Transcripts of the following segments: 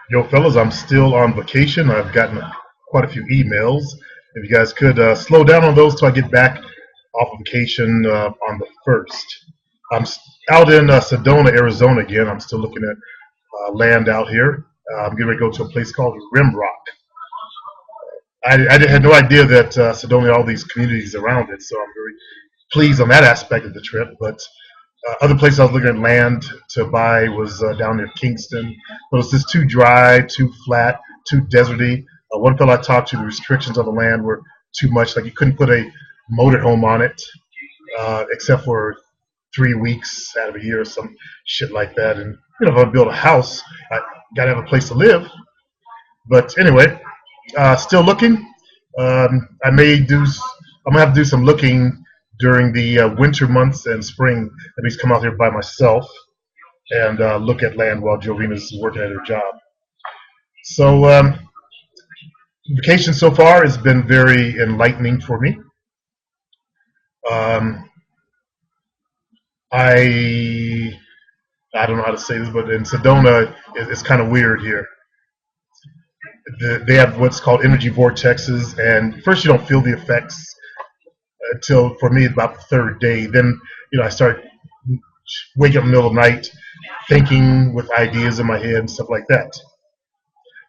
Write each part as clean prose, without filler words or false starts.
Yo, fellas, I'm still on vacation. I've gotten quite a few emails. If you guys could slow down on those till I get back off of vacation on the 1st. I'm out in Sedona, Arizona again. I'm still looking at land out here. I'm getting ready to go to a place called Rimrock. I had no idea that Sedona had all these communities around it, so I'm very pleased on that aspect of the trip. But other places I was looking at land to buy was down near Kingston, but it was just too dry, too flat, too deserty. One fellow I talked to, the restrictions on the land were too much. Like you couldn't put a motorhome on it, except for 3 weeks out of a year or some shit like that. And if I build a house, I gotta have a place to live. But anyway, still looking. I may do. I'm gonna have to do some looking during the winter months and spring. At least come out here by myself and look at land while Jovina's working at her job. So vacation so far has been very enlightening for me. Um, I I don't know how to say this, but in Sedona, it's kind of weird here. They have what's called energy vortexes, and first you don't feel the effects until, for me, about the third day. Then I start waking up in the middle of the night, thinking with ideas in my head and stuff like that.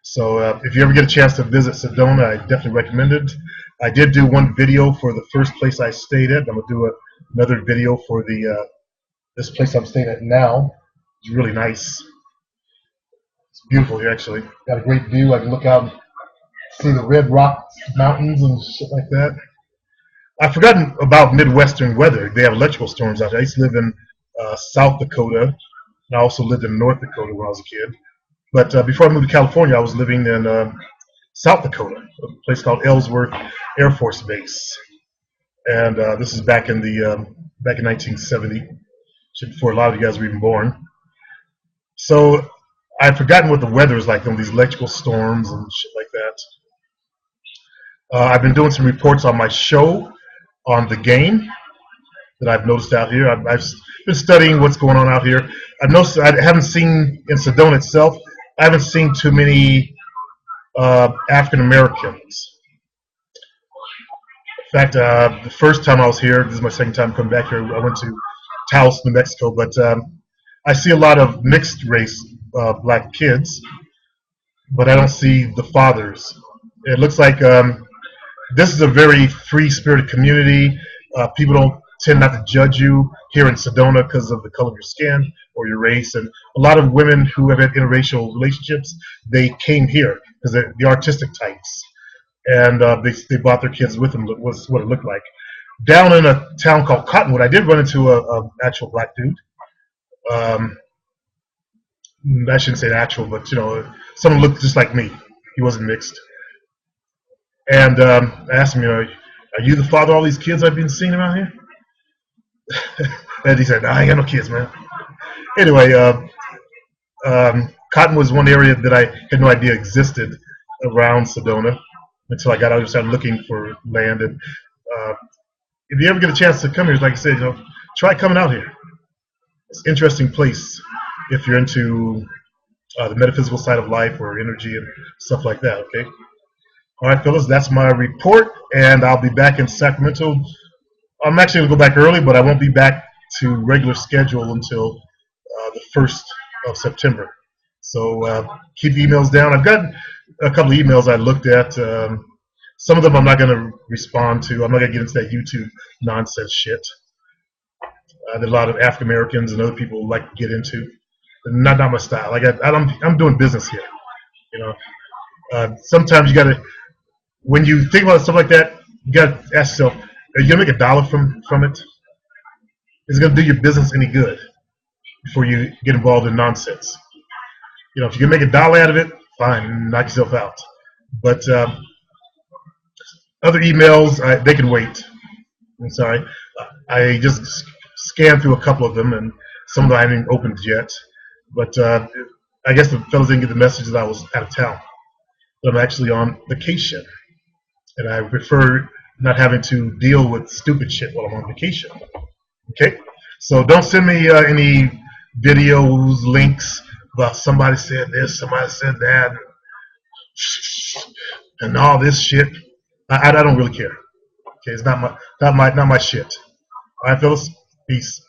So if you ever get a chance to visit Sedona, I definitely recommend it. I did do one video for the first place I stayed at. I'm gonna do another video for the this place I'm staying at now. It's really nice. It's beautiful here, actually. Got a great view. I can look out and see the Red Rock Mountains and shit like that. I've forgotten about Midwestern weather. They have electrical storms out there. I used to live in South Dakota, and I also lived in North Dakota when I was a kid. But before I moved to California, I was living in South Dakota, a place called Ellsworth Air Force Base, and this is back in 1970, before a lot of you guys were even born. So I'd forgotten what the weather is like on these electrical storms and shit like that. I've been doing some reports on my show on the game that I've noticed out here. I've been studying what's going on out here. I've noticed I haven't seen in Sedona itself. I haven't seen too many African Americans. In fact, the first time I was here, this is my second time coming back here. I went to Taos, New Mexico, but I see a lot of mixed race black kids, but I don't see the fathers. It looks like this is a very free-spirited community. People don't tend not to judge you here in Sedona because of the color of your skin or your race. And a lot of women who have had interracial relationships, they came here because they're the artistic types. And they brought their kids with them, was what it looked like. Down in a town called Cottonwood, I did run into a actual black dude. I shouldn't say actual, but someone looked just like me. He wasn't mixed. And I asked him, are you the father of all these kids I've been seeing around here? And he said, "Nah, I ain't got no kids, man." Anyway, Cotton was one area that I had no idea existed around Sedona until I got out and started looking for land. And if you ever get a chance to come here, like I said, try coming out here. It's an interesting place if you're into the metaphysical side of life or energy and stuff like that, okay? All right, fellas, that's my report, and I'll be back in Sacramento. I'm actually going to go back early, but I won't be back to regular schedule until the 1st of September. So keep emails down. I've got a couple of emails I looked at. Some of them I'm not going to respond to. I'm not going to get into that YouTube nonsense shit that a lot of African Americans and other people like to get into. Not my style. I'm doing business here. Sometimes you got to, when you think about stuff like that, you got to ask yourself, are you going to make a dollar from it? Is it going to do your business any good before you get involved in nonsense? If you can make a dollar out of it, fine, knock yourself out. But other emails, they can wait. I'm sorry. I just scanned through a couple of them, and some of them I haven't even opened yet. But I guess the fellas didn't get the message that I was out of town. But I'm actually on vacation, and I prefer not having to deal with stupid shit while I'm on vacation. Okay? So don't send me any videos, links about somebody said this, somebody said that, and all this shit. I don't really care. Okay, it's not my shit. All right, fellas, peace.